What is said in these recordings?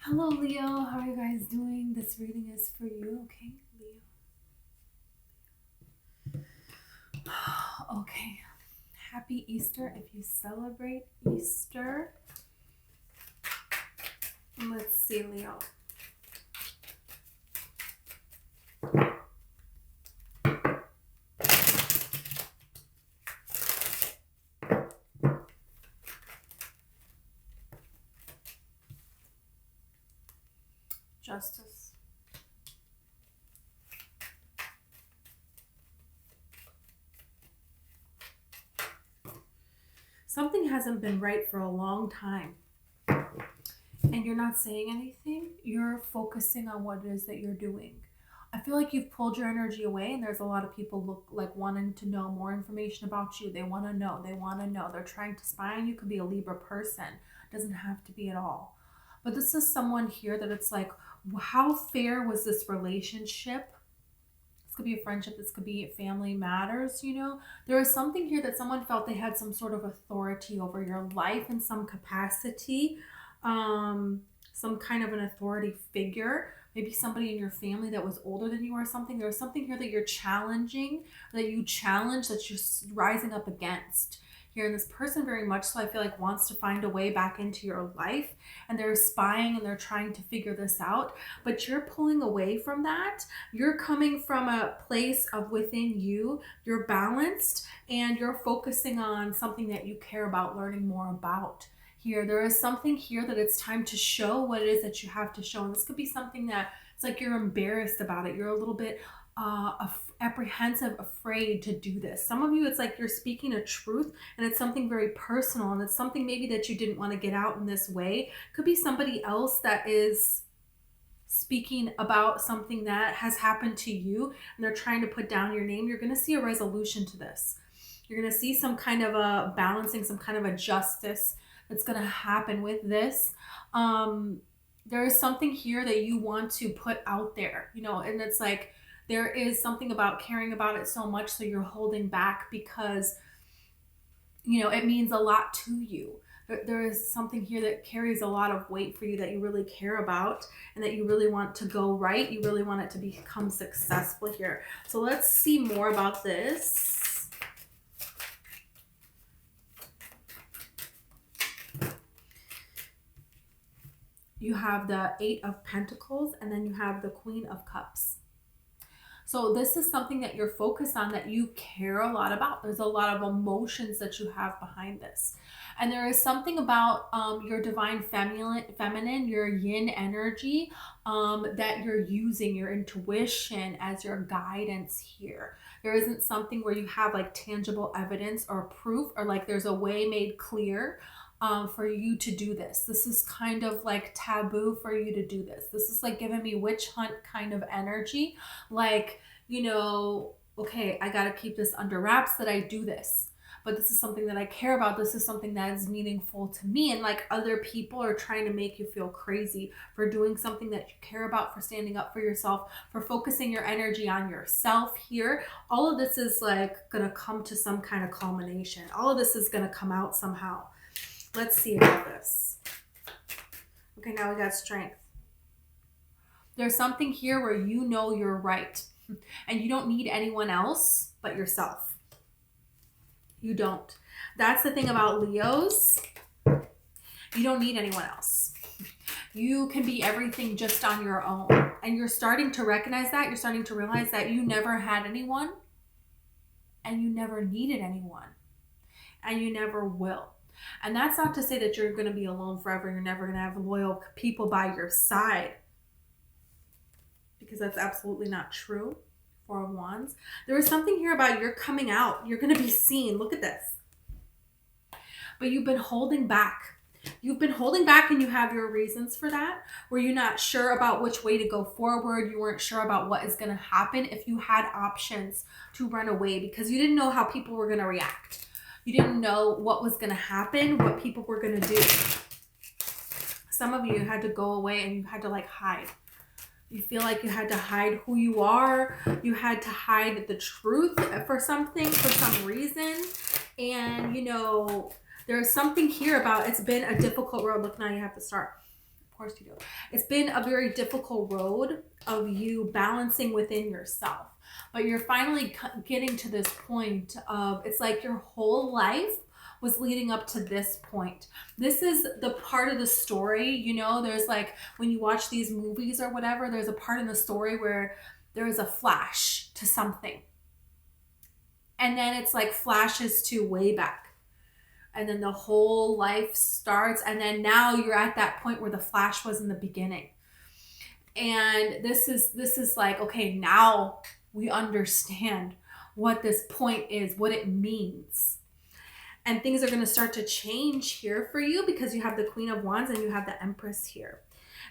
Hello, Leo. How are you guys doing? This reading is for you, okay, Leo? Okay. Happy Easter if you celebrate Easter. Let's see, Leo. Justice. Something hasn't been right for a long time. And you're not saying anything. You're focusing on what it is that you're doing. I feel like you've pulled your energy away, and there's a lot of people look like wanting to know more information about you. They want to know. They want to know. They're trying to spy on you. Could be a Libra person. Doesn't have to be at all. But this is someone here that it's like, how fair was this relationship? This could be a friendship. This could be family matters, you know. There is something here that someone felt they had some sort of authority over your life in some capacity, some kind of an authority figure. Maybe somebody in your family that was older than you or something. There's something here that you're challenging, that you challenge, that you're rising up against here. And this person very much so, I feel like, wants to find a way back into your life, and they're spying and they're trying to figure this out, but you're pulling away from that. You're coming from a place of within you. You're balanced and you're focusing on something that you care about learning more about. Here, there is something here that it's time to show what it is that you have to show. And this could be something that it's like you're embarrassed about it. You're a little bit apprehensive, afraid to do this. Some of you, it's like you're speaking a truth and it's something very personal, and it's something maybe that you didn't want to get out in this way. Could be somebody else that is speaking about something that has happened to you and they're trying to put down your name. You're going to see a resolution to this. You're going to see some kind of a balancing, some kind of a justice that's going to happen with this. There is something here that you want to put out there, you know, and it's like there is something about caring about it so much, so you're holding back because, you know, it means a lot to you. There is something here that carries a lot of weight for you that you really care about and that you really want to go right. You really want it to become successful here. So let's see more about this. You have the 8 of Pentacles, and then you have the Queen of Cups. So this is something that you're focused on, that you care a lot about. There's a lot of emotions that you have behind this. And there is something about your divine feminine, your yin energy, that you're using your intuition as your guidance here. There isn't something where you have like tangible evidence or proof, or like there's a way made clear for you to do this. This is kind of like taboo for you to do this. This is like giving me witch hunt kind of energy. Like, you know, okay, I got to keep this under wraps that I do this. But this is something that I care about. This is something that is meaningful to me. And like other people are trying to make you feel crazy for doing something that you care about, for standing up for yourself, for focusing your energy on yourself here. All of this is like going to come to some kind of culmination. All of this is going to come out somehow. Let's see about this. Okay, now we got Strength. There's something here where you know you're right. And you don't need anyone else but yourself. You don't. That's the thing about Leos. You don't need anyone else. You can be everything just on your own. And you're starting to recognize that. You're starting to realize that you never had anyone. And you never needed anyone. And you never will. And that's not to say that you're going to be alone forever. You're never going to have loyal people by your side, because that's absolutely not true. 4 of Wands. There is something here about you're coming out. You're going to be seen. Look at this. But you've been holding back. You've been holding back, and you have your reasons for that. Were you not sure about which way to go forward? You weren't sure about what is going to happen if you had options to run away, because you didn't know how people were going to react. You didn't know what was going to happen, what people were going to do. Some of you had to go away and you had to like hide. You feel like you had to hide who you are. You had to hide the truth for something, for some reason. And, you know, there's something here about it's been a difficult road. Look, now you have to start. course you do. It's been a very difficult road of you balancing within yourself. But you're finally getting to this point of, it's like your whole life was leading up to this point. This is the part of the story, you know, there's like, when you watch these movies or whatever, there's a part in the story where there is a flash to something. And then it's like flashes to way back. And then the whole life starts. And then now you're at that point where the flash was in the beginning. And this is like, okay, now we understand what this point is, what it means. And things are going to start to change here for you because you have the Queen of Wands and you have the Empress here.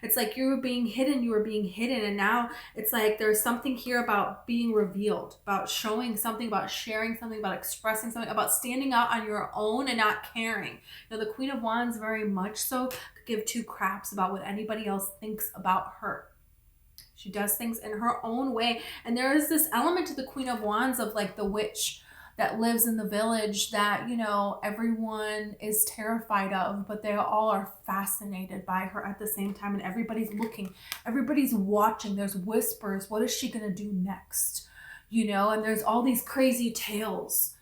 It's like you were being hidden. And now it's like there's something here about being revealed, about showing something, about sharing something, about expressing something, about standing out on your own and not caring. You know, the Queen of Wands very much so could give two craps about what anybody else thinks about her. She does things in her own way. And there is this element to the Queen of Wands of like the witch that lives in the village that, you know, everyone is terrified of, but they all are fascinated by her at the same time. And everybody's looking, everybody's watching. There's whispers. What is she going to do next? You know, and there's all these crazy tales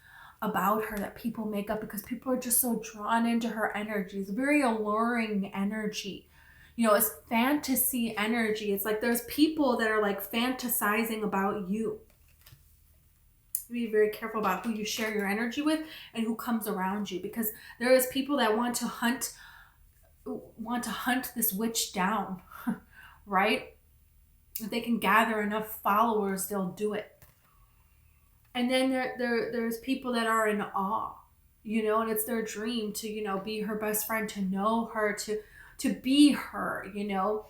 about her that people make up because people are just so drawn into her energy. It's very alluring energy. You know, it's fantasy energy. It's like there's people that are like fantasizing about you. Be very careful about who you share your energy with and who comes around you, because there is people that want to hunt this witch down, right? If they can gather enough followers, they'll do it. And then there's people that are in awe, you know, and it's their dream to, you know, be her best friend, to know her, to be her, you know.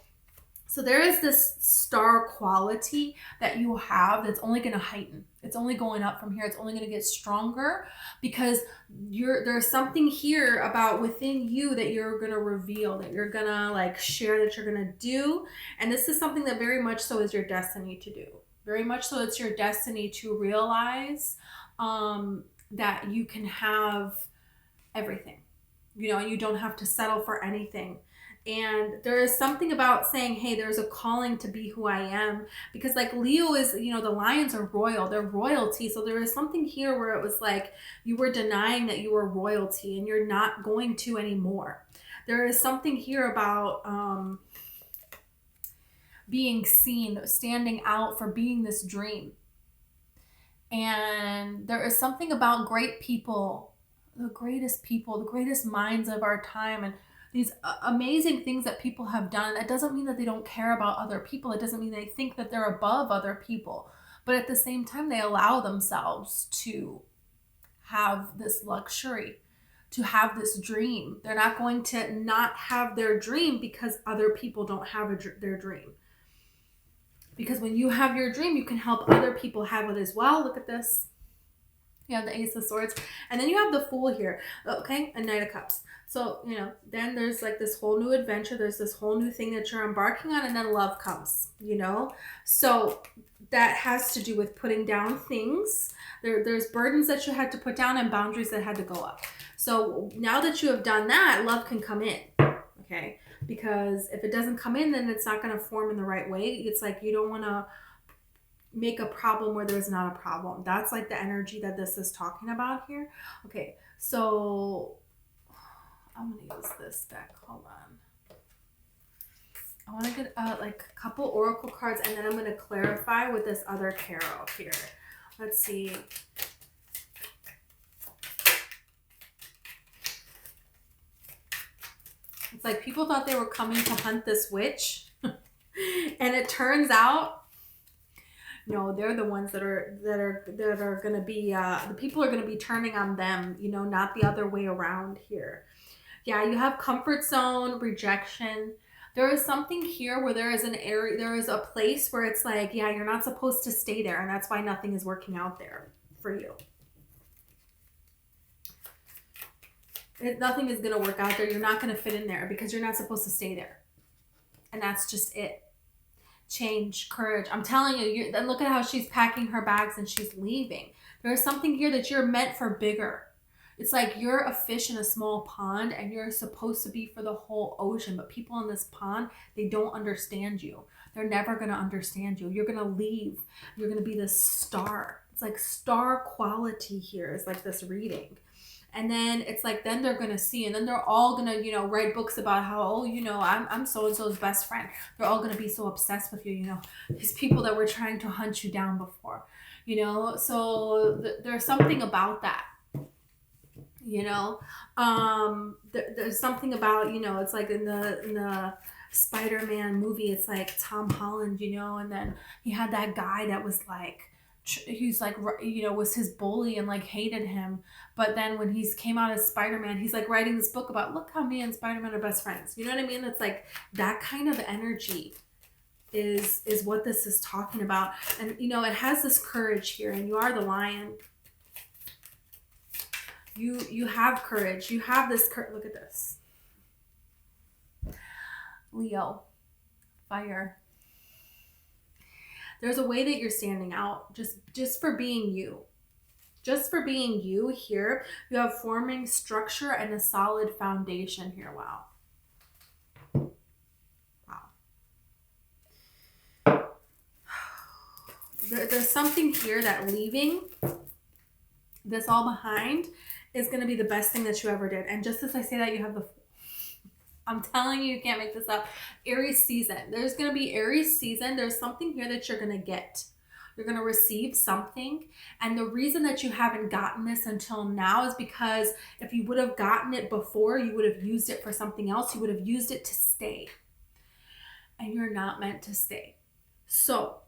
So there is this star quality that you have that's only going to heighten. It's only going up from here. It's only going to get stronger because there's something here about within you that you're going to reveal, that you're going to like share, that you're going to do. And this is something that very much so is your destiny to do. Very much so it's your destiny to realize that you can have everything, you know, and you don't have to settle for anything. And there is something about saying, hey, there's a calling to be who I am, because like Leo is, you know, the lions are royal, they're royalty. So there is something here where it was like you were denying that you were royalty and you're not going to anymore. There is something here about being seen, standing out for being this dream. And there is something about great people, the greatest minds of our time, and these amazing things that people have done. That doesn't mean that they don't care about other people. It doesn't mean they think that they're above other people. But at the same time, they allow themselves to have this luxury, to have this dream. They're not going to not have their dream because other people don't have their dream. Because when you have your dream, you can help other people have it as well. Look at this. You have the Ace of Swords. And then you have the Fool here. Okay? A Knight of Cups. So, you know, then there's like this whole new adventure. There's this whole new thing that you're embarking on, and then love comes, you know? So that has to do with putting down things. There's burdens that you had to put down and boundaries that had to go up. So now that you have done that, love can come in, okay? Because if it doesn't come in, then it's not going to form in the right way. It's like you don't want to make a problem where there's not a problem. That's like the energy that this is talking about here. Okay, so I'm going to use this deck. Hold on. I want to get like a couple oracle cards, and then I'm going to clarify with this other tarot here. Let's see. It's like people thought they were coming to hunt this witch, and it turns out, no, they're the ones that are going to be the people are going to be turning on them, you know, not the other way around here. Yeah, you have comfort zone, rejection. There is something here where there is an area, there is a place where it's like, yeah, you're not supposed to stay there, and that's why nothing is working out there for you. Nothing is going to work out there. You're not going to fit in there because you're not supposed to stay there. And that's just it. Change, courage. I'm telling you, then look at how she's packing her bags and she's leaving. There's something here that you're meant for bigger. It's like you're a fish in a small pond and you're supposed to be for the whole ocean, but people in this pond, they don't understand you. They're never going to understand you. You're going to leave. You're going to be this star. It's like star quality here is like this reading. And then it's like, then they're going to see, and then they're all going to, write books about how, oh, I'm so-and-so's best friend. They're all going to be so obsessed with you, these people that were trying to hunt you down before, so there's something about that, there's something about, it's like in the Spider-Man movie, it's like Tom Holland, and then he had that guy that was like, he's like, was his bully and like hated him. But then when he came out as Spider-Man, he's like writing this book about, look how me and Spider-Man are best friends. You know what I mean? It's like that kind of energy is what this is talking about. And, it has this courage here, and you are the lion. You have courage. You have this courage. Look at this. Leo, fire. There's a way that you're standing out just for being you. Just for being you here. You have forming structure and a solid foundation here. Wow. Wow. There's something here that leaving this all behind is going to be the best thing that you ever did. And just as I say that, you have I'm telling you, you can't make this up. Aries season. There's going to be Aries season. There's something here that you're going to get. You're going to receive something. And the reason that you haven't gotten this until now is because if you would have gotten it before, you would have used it for something else. You would have used it to stay. And you're not meant to stay. So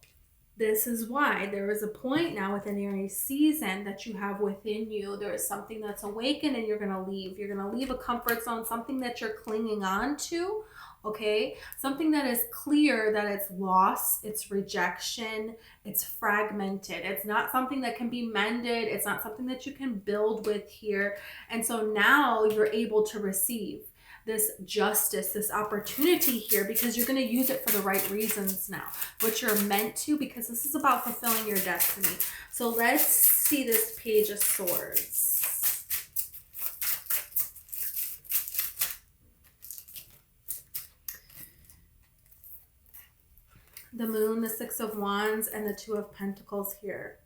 this is why there is a point now within Aries season that you have within you. There is something that's awakened and you're going to leave. You're going to leave a comfort zone, something that you're clinging on to, okay? Something that is clear that it's loss, it's rejection, it's fragmented. It's not something that can be mended. It's not something that you can build with here. And so now you're able to receive this justice, this opportunity here, because you're going to use it for the right reasons now, what you're meant to, because this is about fulfilling your destiny. So let's see this Page of Swords. The Moon, the Six of Wands, and the Two of Pentacles here.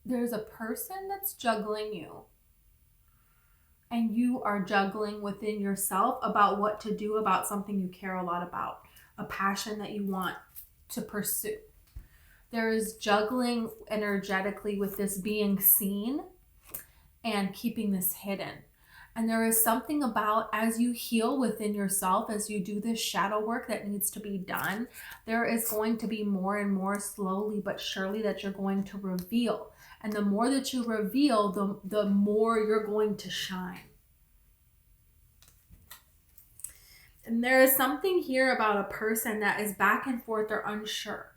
There's a person that's juggling you, and you are juggling within yourself about what to do about something you care a lot about, a passion that you want to pursue. There is juggling energetically with this being seen and keeping this hidden. And there is something about, as you heal within yourself, as you do this shadow work that needs to be done, there is going to be more and more slowly but surely that you're going to reveal. And the more that you reveal, the more you're going to shine. And there is something here about a person that is back and forth, they're unsure.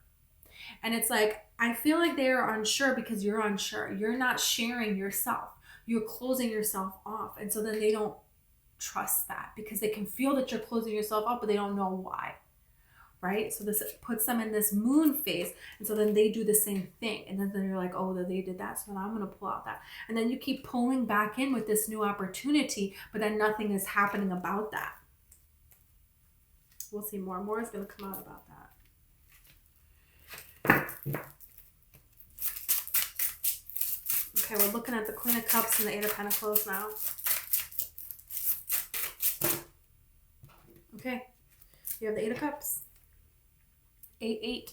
And it's like, I feel like they are unsure because you're unsure. You're not sharing yourself. You're closing yourself off. And so then they don't trust that because they can feel that you're closing yourself off, but they don't know why. Right? So this puts them in this moon phase. And so then they do the same thing. And then you're like, oh, they did that. So then I'm going to pull out that. And then you keep pulling back in with this new opportunity, but then nothing is happening about that. We'll see more. More is going to come out about that. Okay, we're looking at the Queen of Cups and the Eight of Pentacles now. Okay, you have the Eight of Cups. 8-8.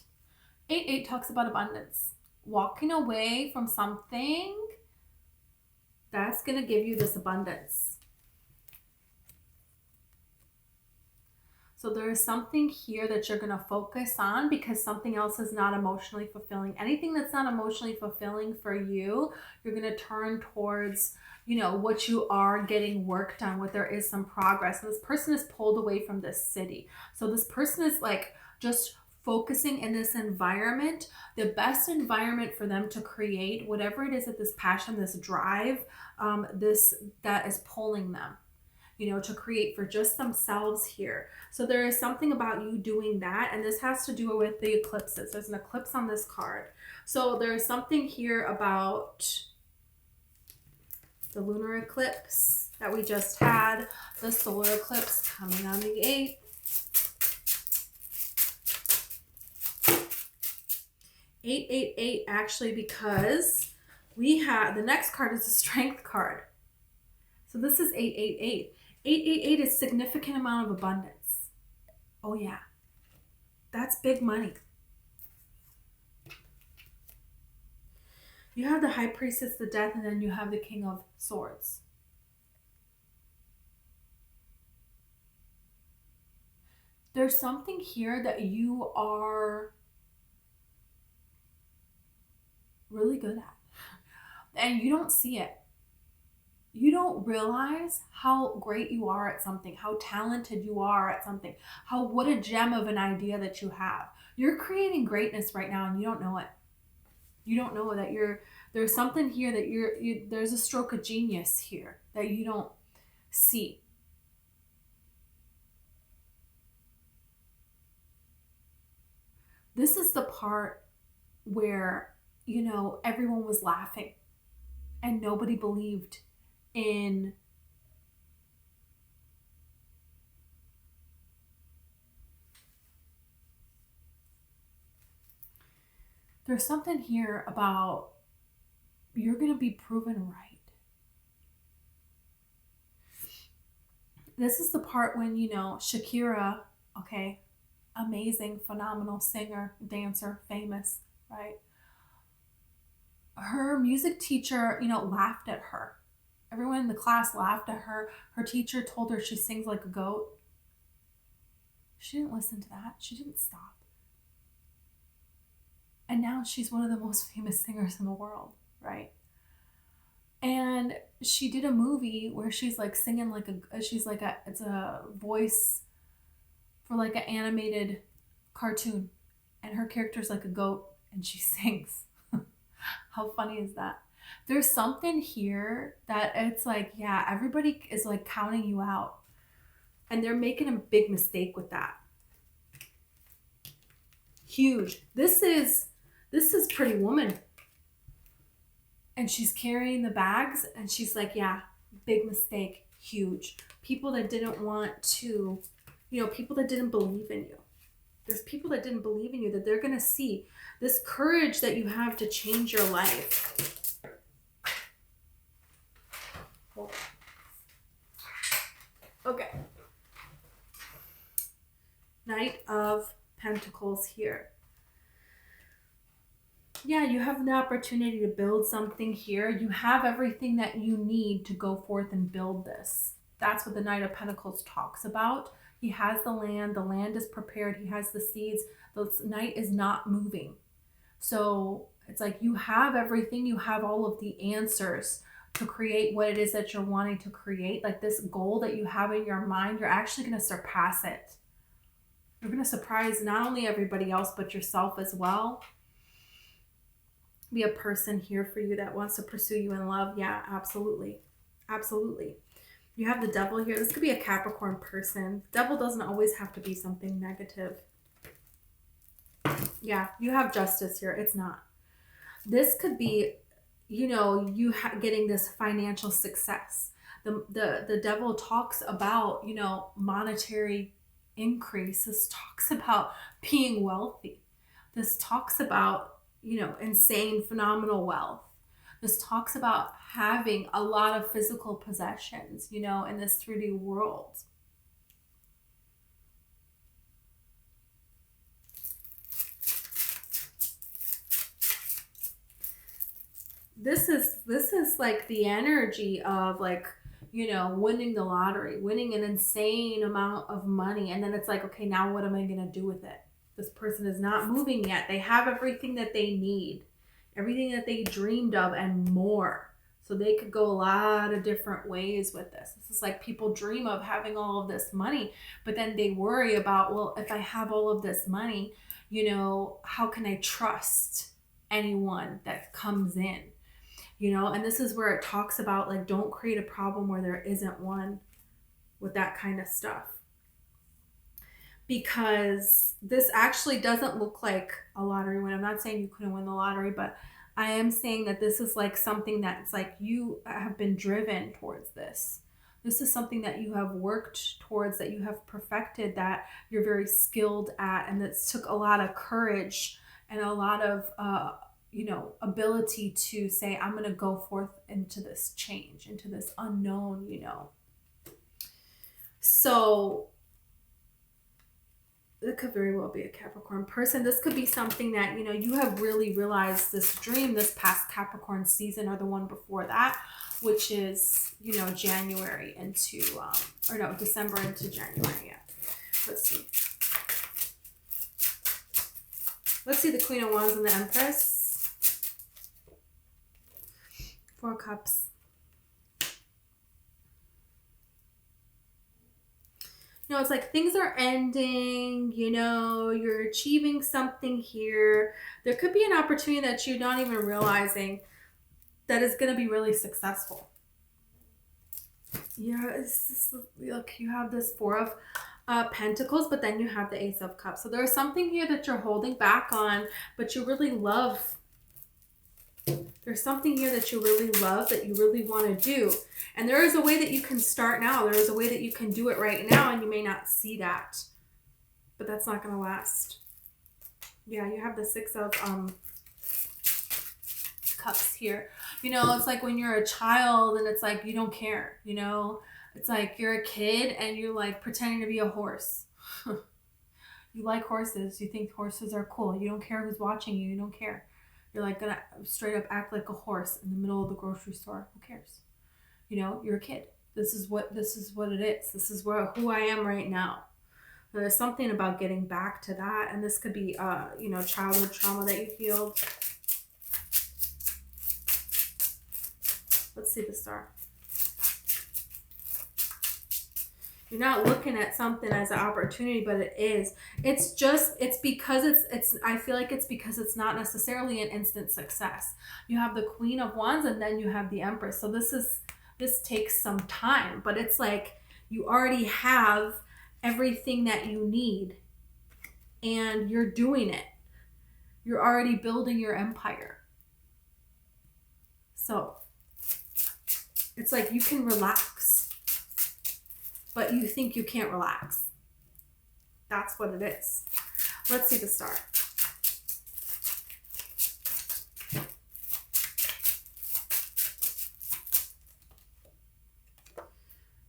8-8 talks about abundance. Walking away from something that's going to give you this abundance. So there is something here that you're going to focus on because something else is not emotionally fulfilling. Anything that's not emotionally fulfilling for you, you're going to turn towards, what you are getting work done with. There is some progress. And this person is pulled away from this city. So this person is like just focusing in this environment, the best environment for them to create whatever it is that this passion, this drive, that is pulling them. to create for just themselves here. So there is something about you doing that, and this has to do with the eclipses. There's an eclipse on this card. So there's something here about the lunar eclipse that we just had, the solar eclipse coming on the 8th. 888 actually, because we have, the next card is a strength card. So this is 888. 888 is significant amount of abundance. Oh yeah, that's big money. You have the High Priestess, the Death, and then you have the King of Swords. There's something here that you are really good at, and you don't see it. You don't realize how great you are at something, how talented you are at something, what a gem of an idea that you have. You're creating greatness right now, and you don't know it. You don't know that there's something here that there's a stroke of genius here that you don't see. This is the part where, everyone was laughing and nobody believed in there's something here about you're going to be proven right. This is the part when, Shakira, okay, amazing, phenomenal singer, dancer, famous, right? Her music teacher, laughed at her. Everyone in the class laughed at her. Her teacher told her she sings like a goat. She didn't listen to that. She didn't stop. And now she's one of the most famous singers in the world, right? And she did a movie where she's like singing it's a voice for like an animated cartoon. And her character's like a goat and she sings. How funny is that? There's something here that it's like, yeah, everybody is like counting you out. And they're making a big mistake with that. Huge. This is Pretty Woman. And she's carrying the bags and she's like, yeah, big mistake, huge. People that didn't want to, people that didn't believe in you. There's people that didn't believe in you, that they're going to see this courage that you have to change your life. Okay. Knight of Pentacles here. Yeah, you have the opportunity to build something here. You have everything that you need to go forth and build this. That's what the Knight of Pentacles talks about. He has the land. The land is prepared. He has the seeds. The knight is not moving. So it's like you have everything. You have all of the answers to create what it is that you're wanting to create. Like this goal that you have in your mind, you're actually going to surpass it. You're going to surprise not only everybody else, but yourself as well. Be a person here for you that wants to pursue you in love. Yeah, absolutely. Absolutely. You have the Devil here. This could be a Capricorn person. Devil doesn't always have to be something negative. Yeah, you have Justice here. It's not. This could be, you getting this financial success. The Devil talks about, monetary increase. This talks about being wealthy. This talks about, insane, phenomenal wealth. This talks about having a lot of physical possessions, in this 3D world. This is like the energy of like, winning the lottery, winning an insane amount of money. And then it's like, okay, now what am I going to do with it? This person is not moving yet. They have everything that they need, everything that they dreamed of and more. So they could go a lot of different ways with this. This is like people dream of having all of this money, but then they worry about, well, if I have all of this money, how can I trust anyone that comes in? And this is where it talks about like, don't create a problem where there isn't one. with that kind of stuff. Because this actually doesn't look like a lottery win. I'm not saying you couldn't win the lottery, but I am saying that this is like something that's like you have been driven towards this. This is something that you have worked towards, that you have perfected, that you're very skilled at, and that took a lot of courage and a lot of ability to say, I'm going to go forth into this change, into this unknown, So it could very well be a Capricorn person. This could be something that, you have really realized this dream this past Capricorn season, or the one before that, which is, January into, December into January. Yeah. Let's see. Let's see the Queen of Wands and the Empress. 4 Cups. It's like things are ending, you're achieving something here. There could be an opportunity that you're not even realizing that is going to be really successful. Yeah, look, you have this 4 of Pentacles, but then you have the Ace of Cups. So there's something here that you're holding back on, but you really love. There's something here that you really love, that you really want to do. And there is a way that you can start now. There is a way that you can do it right now, and you may not see that. But that's not going to last. Yeah, you have the 6 of Cups here. It's like when you're a child and it's like you don't care, It's like you're a kid and you're like pretending to be a horse. You like horses. You think horses are cool. You don't care who's watching you. You don't care. You're like gonna straight up act like a horse in the middle of the grocery store. Who cares? You're a kid. This is what it is. This is who I am right now. There's something about getting back to that, and this could be childhood trauma that you healed. Let's see the Star. You're not looking at something as an opportunity, but it is. It's because I feel like it's because it's not necessarily an instant success. You have the Queen of Wands and then you have the Empress. So this takes some time, but it's like you already have everything that you need and you're doing it. You're already building your empire. So it's like you can relax, but you think you can't relax. That's what it is. Let's see the Star.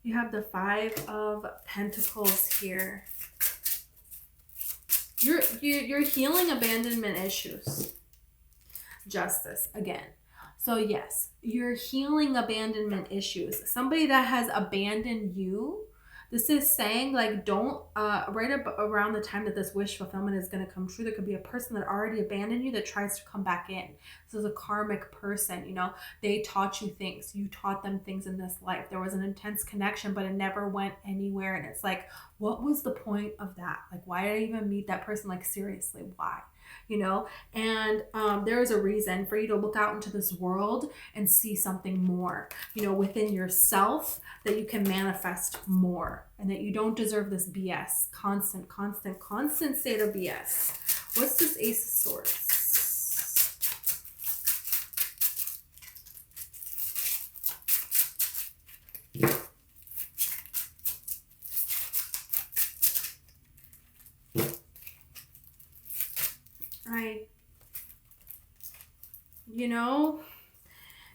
You have the 5 of Pentacles here. You're healing abandonment issues. Justice again. So yes, you're healing abandonment issues. Somebody that has abandoned you. This is saying like don't, right up around the time that this wish fulfillment is going to come true, there could be a person that already abandoned you that tries to come back in. This is a karmic person, they taught you things. You taught them things in this life. There was an intense connection, but it never went anywhere. And it's like, what was the point of that? Like, why did I even meet that person? Like, seriously, why? And there is a reason for you to look out into this world and see something more, within yourself, that you can manifest more, and that you don't deserve this BS, constant state of BS. What's this Ace of Swords?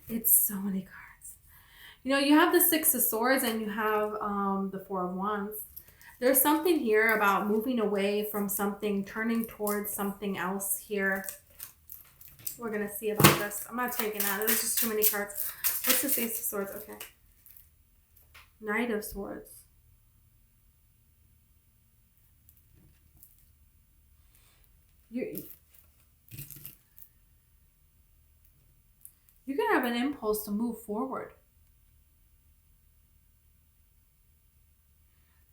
It's so many cards. You have the 6 of Swords and you have the 4 of Wands. There's something here about moving away from something, turning towards something else here. We're going to see about this. I'm not taking that. There's just too many cards. What's this Ace of Swords? Okay. Knight of Swords. You're going to have an impulse to move forward.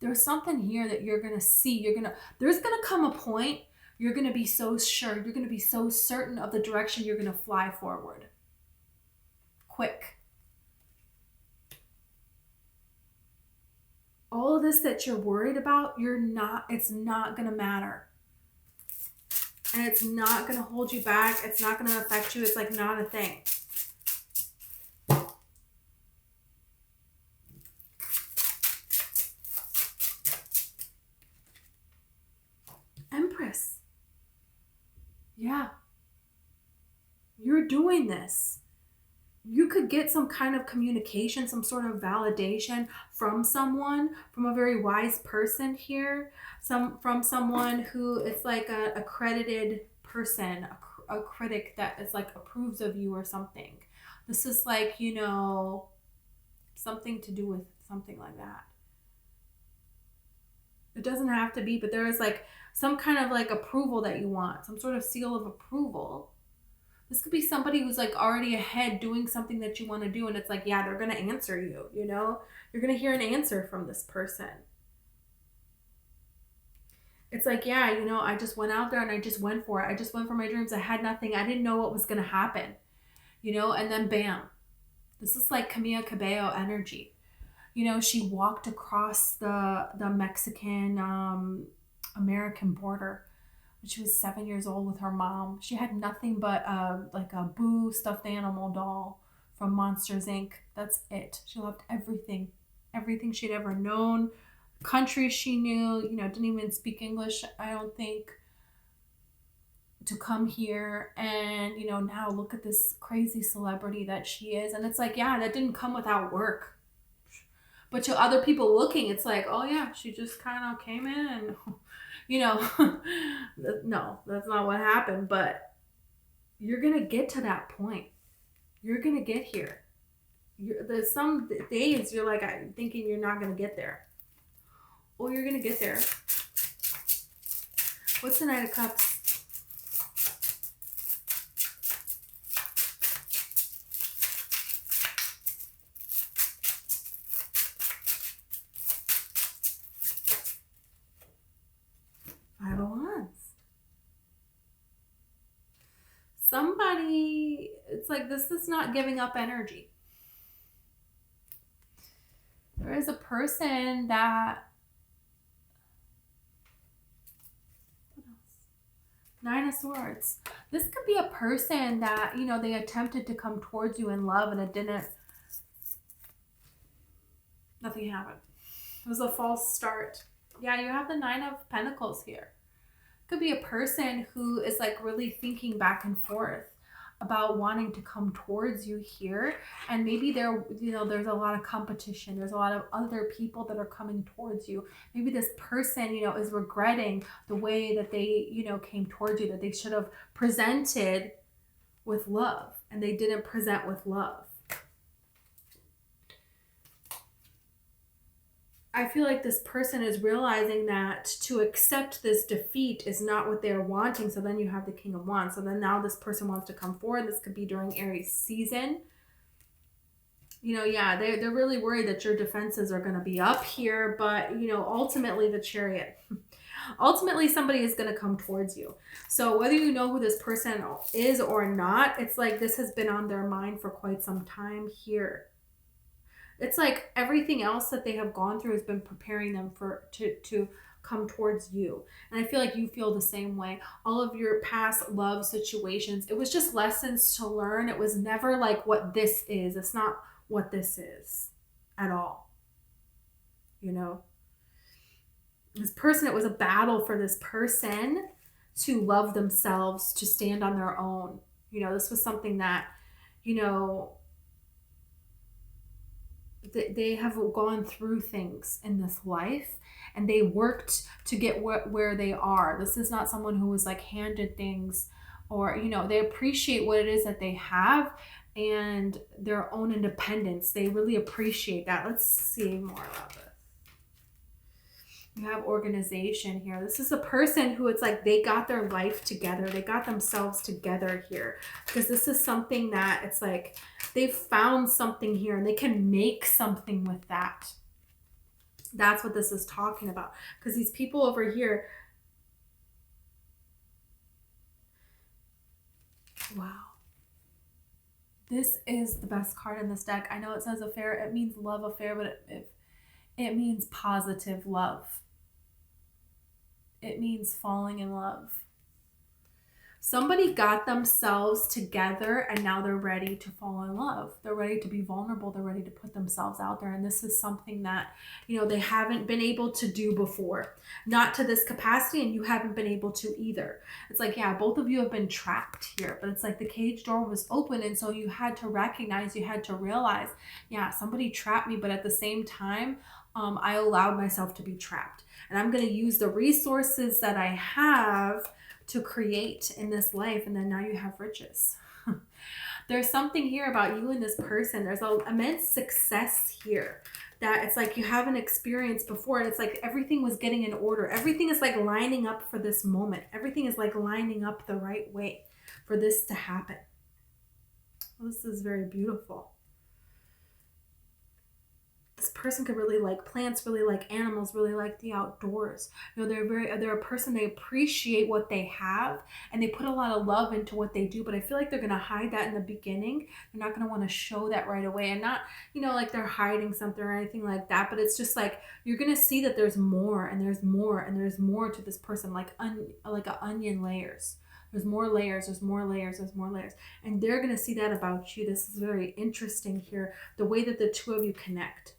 There's something here that you're going to see. There's going to come a point you're going to be so sure. You're going to be so certain of the direction you're going to fly forward. Quick. all of this that you're worried about, it's not going to matter. And it's not going to hold you back. It's not going to affect you. It's like not a thing. Empress. Yeah. You're doing this. You could get some kind of communication, some sort of validation from someone, from a very wise person here, from someone who is like a accredited person, a critic that is like approves of you or something. This is like, you know, something to do with something like that. It doesn't have to be, but there is like some kind of like approval that you want, some sort of seal of approval. This could be somebody who's like already ahead doing something that you want to do. And it's like, yeah, they're going to answer you, you know, you're going to hear an answer from this person. It's like, yeah, you know, I just went out there and I just went for it. I just went for my dreams. I had nothing. I didn't know what was going to happen, you know, and then bam, this is like Camila Cabello energy. You know, she walked across the Mexican, American border. She was 7 years old with her mom. She had nothing but like a Boo stuffed animal doll from Monsters Inc. That's it. She left everything she'd ever known, country she knew, you know, didn't even speak English, I don't think, to come here. And, you know, now look at this crazy celebrity that she is. And it's like, yeah, that didn't come without work. But to other people looking, it's like, oh yeah, she just kind of came in and... You know, no, that's not what happened, but you're going to get to that point. You're going to get here. There's some days you're like, I'm thinking you're not going to get there. Or you're going to get there. What's the Knight of Cups? Five of Wands. Somebody, it's like this is not giving up energy. There is a person that, what else? Nine of Swords. This could be a person that, you know, they attempted to come towards you in love and it didn't, nothing happened. It was a false start. Yeah, you have the Nine of Pentacles here. Could be a person who is like really thinking back and forth about wanting to come towards you here. And maybe there, you know, there's a lot of competition. There's a lot of other people that are coming towards you. Maybe this person, you know, is regretting the way that they, you know, came towards you, that they should have presented with love and they didn't present with love. I feel like this person is realizing that to accept this defeat is not what they're wanting. So then you have the King of Wands. So then now this person wants to come forward. This could be during Aries season. You know, yeah, they're really worried that your defenses are going to be up here. But, you know, ultimately the Chariot. Ultimately, somebody is going to come towards you. So whether you know who this person is or not, it's like this has been on their mind for quite some time here. It's like everything else that they have gone through has been preparing them to come towards you. And I feel like you feel the same way. All of your past love situations, it was just lessons to learn. It was never like what this is. It's not what this is at all. You know? This person, it was a battle for this person to love themselves, to stand on their own. You know, this was something that, you know, they have gone through things in this life and they worked to get where they are. This is not someone who was like handed things, or, you know, they appreciate what it is that they have and their own independence. They really appreciate that. Let's see more about this. You have organization here. This is a person who it's like they got their life together. They got themselves together here. Because this is something that it's like they've found something here and they can make something with that. That's what this is talking about. Because these people over here. Wow. This is the best card in this deck. I know it says affair. It means love affair, but It means positive love. It means falling in love. Somebody got themselves together and now they're ready to fall in love. They're ready to be vulnerable. They're ready to put themselves out there. And this is something that, you know, they haven't been able to do before. Not to this capacity, and you haven't been able to either. It's like, yeah, both of you have been trapped here, but it's like the cage door was open. And so you had to recognize, you had to realize, yeah, somebody trapped me. But at the same time, I allowed myself to be trapped. And I'm going to use the resources that I have to create in this life, and then now you have riches. There's something here about you and this person. There's an immense success here that it's like you haven't experienced before, and it's like everything was getting in order. Everything is like lining up for this moment. Everything is like lining up the right way for this to happen. This is very beautiful. This person could really like plants, really like animals, really like the outdoors. You know, they're a person, they appreciate what they have and they put a lot of love into what they do, but I feel like they're going to hide that in the beginning. They're not going to want to show that right away, and not, you know, like they're hiding something or anything like that, but it's just like you're going to see that there's more and there's more and there's more to this person, like an onion layers. There's more layers, there's more layers, there's more layers. And they're going to see that about you. This is very interesting here, the way that the two of you connect.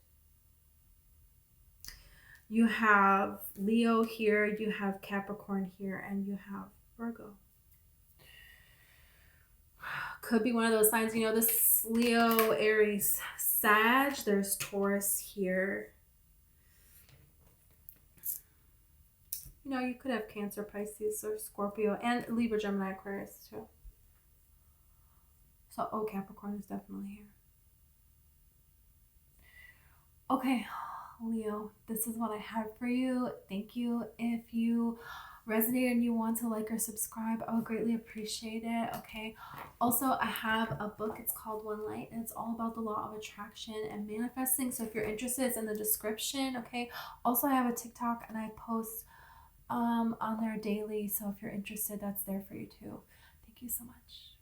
You have Leo here, you have Capricorn here, and you have Virgo. Could be one of those signs, you know, this Leo, Aries, Sag. There's Taurus here. You know, you could have Cancer, Pisces, or Scorpio, and Libra, Gemini, Aquarius too. So, oh, Capricorn is definitely here. Okay. Leo, this is what I have for you. Thank you. If you resonate and you want to like or subscribe, I would greatly appreciate it. Okay. Also, I have a book. It's called One Light, and it's all about the law of attraction and manifesting. So if you're interested, it's in the description. Okay. Also, I have a TikTok and I post on there daily. So if you're interested, that's there for you too. Thank you so much.